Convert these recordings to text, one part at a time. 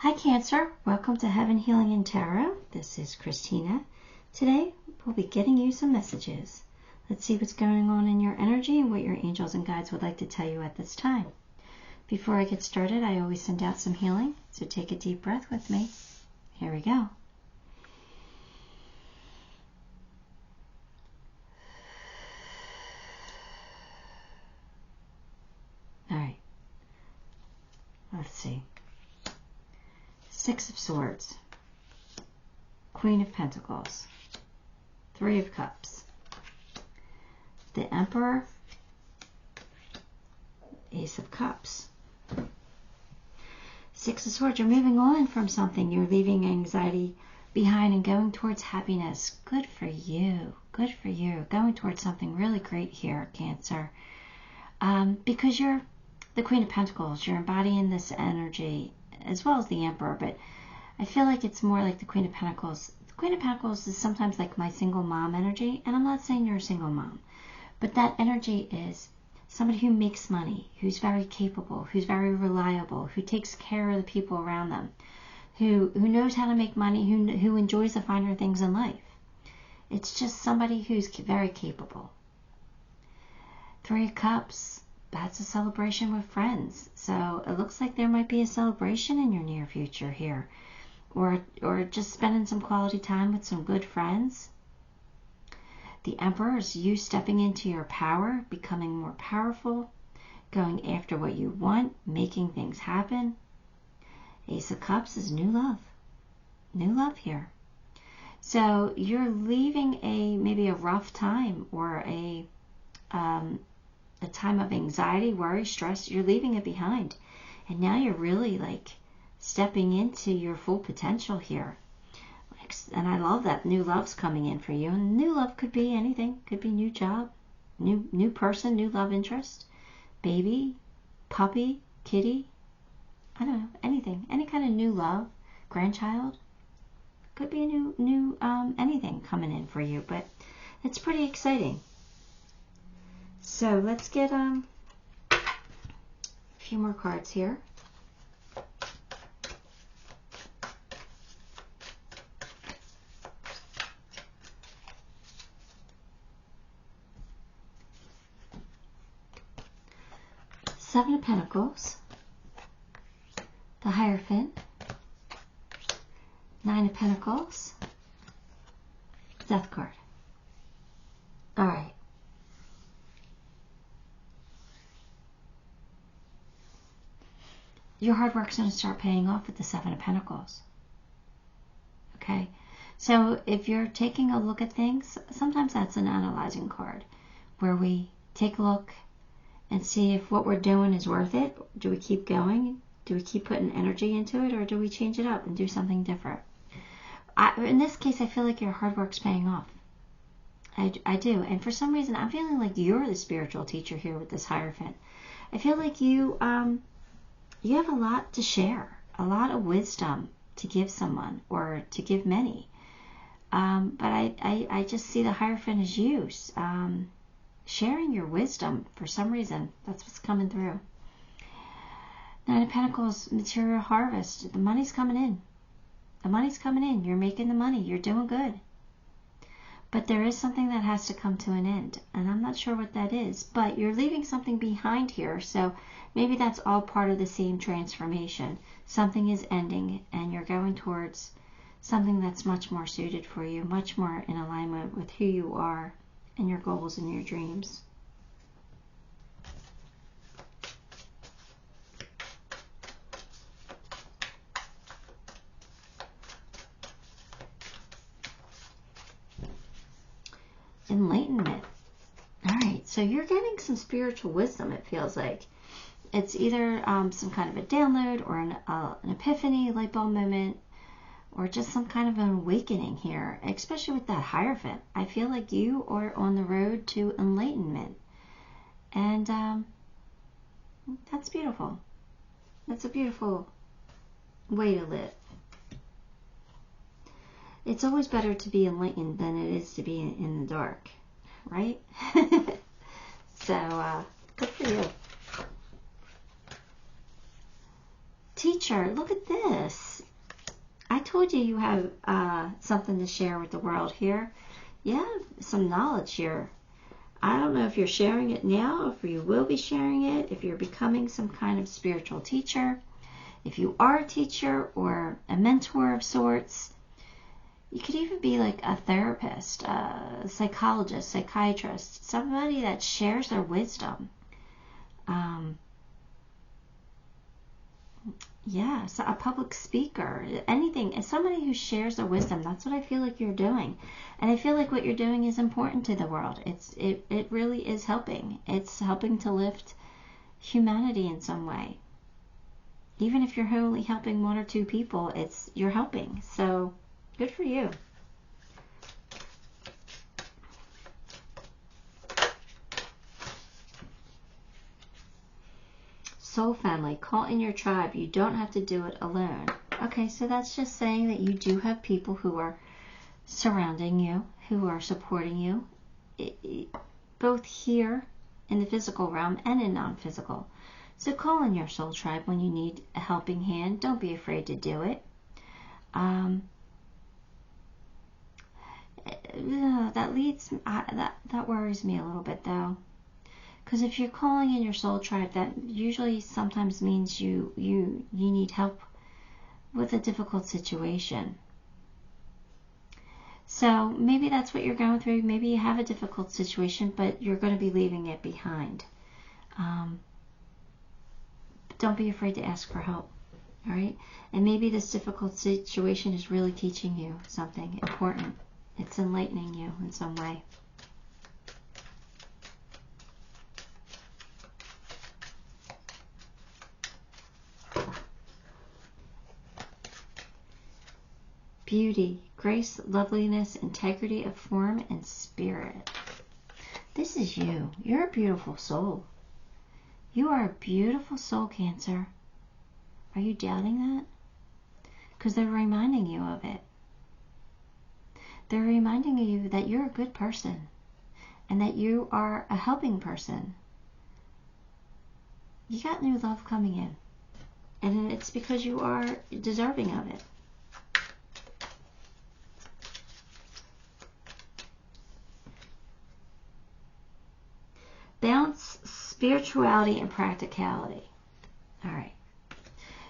Hi Cancer, welcome to Heaven Healing and Tarot. This is Christina. Today we'll be getting you some messages. Let's see what's going on in your energy and what your angels and guides would like to tell you at this time. Before I get started, I always send out some healing, so take a deep breath with me. Here we go. All right, let's see. Six of Swords, Queen of Pentacles, Three of Cups, the Emperor, Ace of Cups. Six of Swords, you're moving on from something. You're leaving anxiety behind and going towards happiness. Good for you. Good for you. Going towards something really great here, Cancer. Because you're the Queen of Pentacles. You're embodying this energy as well as the Emperor, but I feel like it's more like the Queen of Pentacles. The Queen of Pentacles is sometimes like my single mom energy, and I'm not saying you're a single mom, but that energy is somebody who makes money, who's very capable, who's very reliable, who takes care of the people around them, who knows how to make money, who enjoys the finer things in life. It's just somebody who's very capable. Three of Cups, that's a celebration with friends. So it looks like there might be a celebration in your near future here. Or just spending some quality time with some good friends. The Emperor is you stepping into your power, becoming more powerful, going after what you want, making things happen. Ace of Cups is new love. New love here. So you're leaving maybe a rough time or a time of anxiety, worry, stress. You're leaving it behind. And now you're really like stepping into your full potential here. And I love that new love's coming in for you. And new love could be anything. Could be new job, new person, new love interest, baby, puppy, kitty. I don't know, anything. Any kind of new love, grandchild. Could be a new anything coming in for you. But it's pretty exciting. So let's get a few more cards here. Seven of Pentacles, the Hierophant, Nine of Pentacles, Death card. All right. Your hard work's going to start paying off with the Seven of Pentacles. Okay? So if you're taking a look at things, sometimes that's an analyzing card where we take a look and see if what we're doing is worth it. Do we keep going? Do we keep putting energy into it, or do we change it up and do something different? In this case, I feel like your hard work's paying off. I do. And for some reason, I'm feeling like you're the spiritual teacher here with this Hierophant. I feel like you have a lot to share, a lot of wisdom to give someone or to give many. But I just see the Hierophant as you sharing your wisdom for some reason. That's what's coming through. Nine of Pentacles, material harvest. The money's coming in. The money's coming in. You're making the money. You're doing good. But there is something that has to come to an end. And I'm not sure what that is. But you're leaving something behind here. So maybe that's all part of the same transformation. Something is ending and you're going towards something that's much more suited for you. Much more in alignment with who you are and your goals and your dreams. Enlightenment. All right, so you're getting some spiritual wisdom, it feels like. It's either some kind of a download or an epiphany, light bulb moment, or just some kind of an awakening here, especially with that Hierophant. I feel like you are on the road to enlightenment. And that's beautiful. That's a beautiful way to live. It's always better to be enlightened than it is to be in the dark, right? So, good for you. Teacher, look at this. I told you you have something to share with the world here. You have some knowledge here. I don't know if you're sharing it now, if you will be sharing it, if you're becoming some kind of spiritual teacher, if you are a teacher or a mentor of sorts. You could even be like a therapist, a psychologist, psychiatrist, somebody that shares their wisdom. Yeah, so a public speaker, anything, somebody who shares their wisdom. That's what I feel like you're doing. And I feel like what you're doing is important to the world. It really is helping. It's helping to lift humanity in some way. Even if you're only helping one or two people, you're helping. So good for you. Soul family, call in your tribe. You don't have to do it alone. Okay, so that's just saying that you do have people who are surrounding you, who are supporting you, both here in the physical realm and in non-physical. So call in your soul tribe when you need a helping hand. Don't be afraid to do it. That worries me a little bit though. Because if you're calling in your soul tribe, that usually sometimes means you need help with a difficult situation. So maybe that's what you're going through. Maybe you have a difficult situation, but you're going to be leaving it behind. Don't be afraid to ask for help. All right? And maybe this difficult situation is really teaching you something important. It's enlightening you in some way. Beauty, grace, loveliness, integrity of form and spirit. This is you. You're a beautiful soul. You are a beautiful soul, Cancer. Are you doubting that? Because they're reminding you of it. They're reminding you that you're a good person and that you are a helping person. You got new love coming in. And it's because you are deserving of it. Balance, spirituality, and practicality. All right.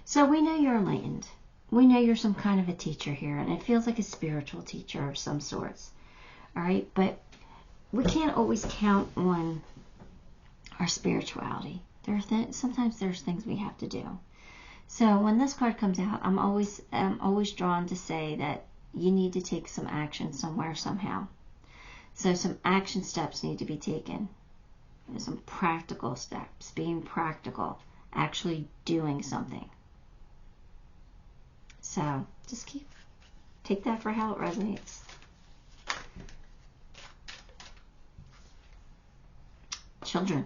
So we know you're enlightened. We know you're some kind of a teacher here, and it feels like a spiritual teacher of some sorts. All right. But we can't always count on our spirituality. Sometimes there's things we have to do. So when this card comes out, I'm always drawn to say that you need to take some action somewhere, somehow. So some action steps need to be taken. There's some practical steps, being practical, actually doing something. So just take that for how it resonates. Children.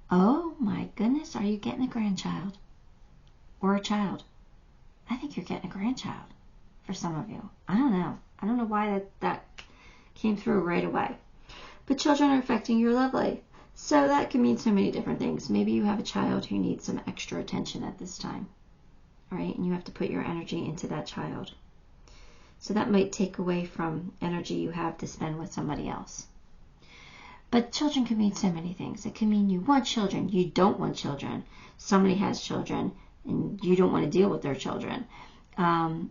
Oh my goodness, are you getting a grandchild? Or a child? I think you're getting a grandchild for some of you. I don't know. I don't know why that came through right away. But children are affecting your love life. So that can mean so many different things. Maybe you have a child who needs some extra attention at this time. All right? And you have to put your energy into that child. So that might take away from energy you have to spend with somebody else. But children can mean so many things. It can mean you want children, you don't want children. Somebody has children and you don't want to deal with their children. Or,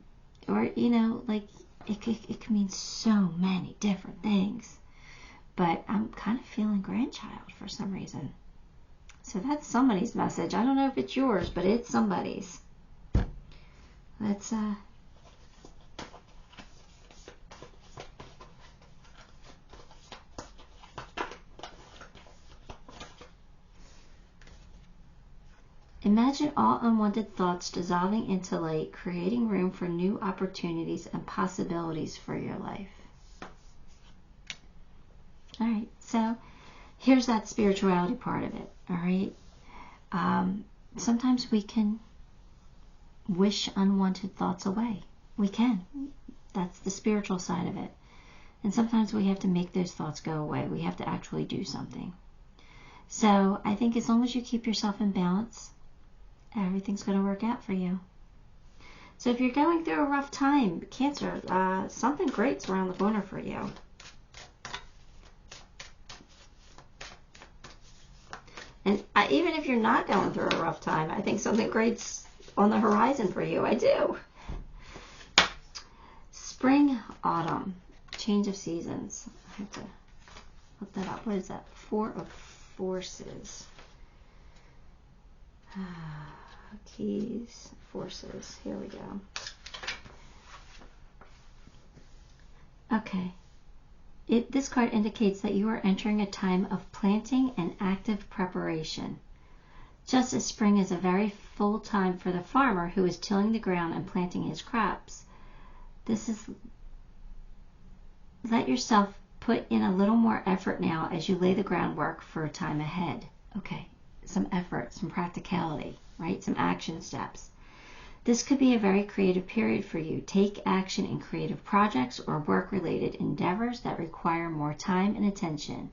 like it can mean so many different things. But I'm kind of feeling grandchild for some reason. So that's somebody's message. I don't know if it's yours, but it's somebody's. Let's imagine all unwanted thoughts dissolving into light, creating room for new opportunities and possibilities for your life. All right, so here's that spirituality part of it, all right? Sometimes we can wish unwanted thoughts away. We can. That's the spiritual side of it. And sometimes we have to make those thoughts go away. We have to actually do something. So I think as long as you keep yourself in balance everything's going to work out for you. So if you're going through a rough time, Cancer, something great's around the corner for you. And even if you're not going through a rough time, I think something great's on the horizon for you. I do. Spring, autumn, change of seasons. I have to look that up. What is that? Four of Forces. Keys, Forces. Here we go. Okay. This card indicates that you are entering a time of planting and active preparation. Just as spring is a very full time for the farmer who is tilling the ground and planting his crops, this is, let yourself put in a little more effort now as you lay the groundwork for a time ahead. Okay, some effort, some practicality, right? Some action steps. This could be a very creative period for you. Take action in creative projects or work-related endeavors that require more time and attention.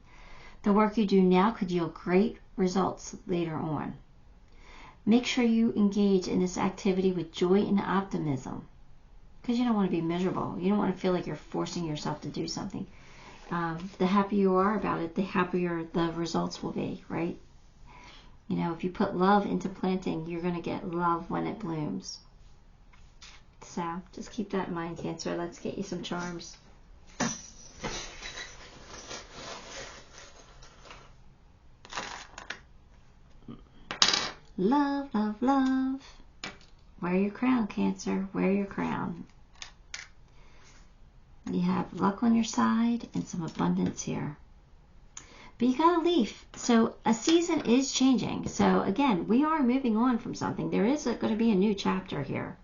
The work you do now could yield great results later on. Make sure you engage in this activity with joy and optimism, because you don't want to be miserable. You don't want to feel like you're forcing yourself to do something. The happier you are about it, the happier the results will be, right? You know, if you put love into planting, you're going to get love when it blooms. So just keep that in mind, Cancer. Let's get you some charms. Love, love, love. Wear your crown, Cancer. Wear your crown. You have luck on your side and some abundance here. But you got a leaf. So a season is changing. So again, we are moving on from something. There is going to be a new chapter here.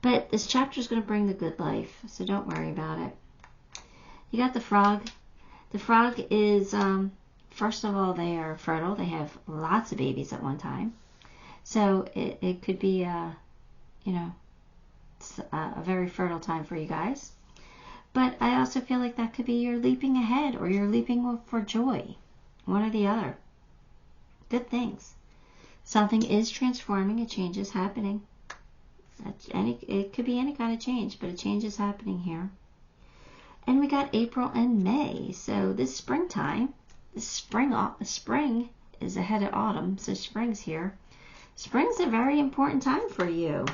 But this chapter is going to bring the good life. So don't worry about it. You got the frog. The frog is, first of all, they are fertile. They have lots of babies at one time. So it could be, you know, a very fertile time for you guys. But I also feel like that could be you're leaping ahead or you're leaping for joy. One or the other. Good things. Something is transforming. A change is happening. It could be any kind of change, but a change is happening here. And we got April and May. So this springtime, spring is ahead of autumn, so spring's here. Spring's a very important time for you.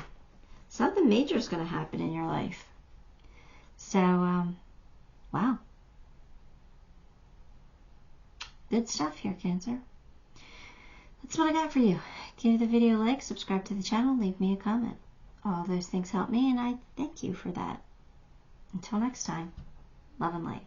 Something major is going to happen in your life. So, wow. Good stuff here, Cancer. That's what I got for you. Give the video a like, subscribe to the channel, leave me a comment. All those things help me, and I thank you for that. Until next time, love and light.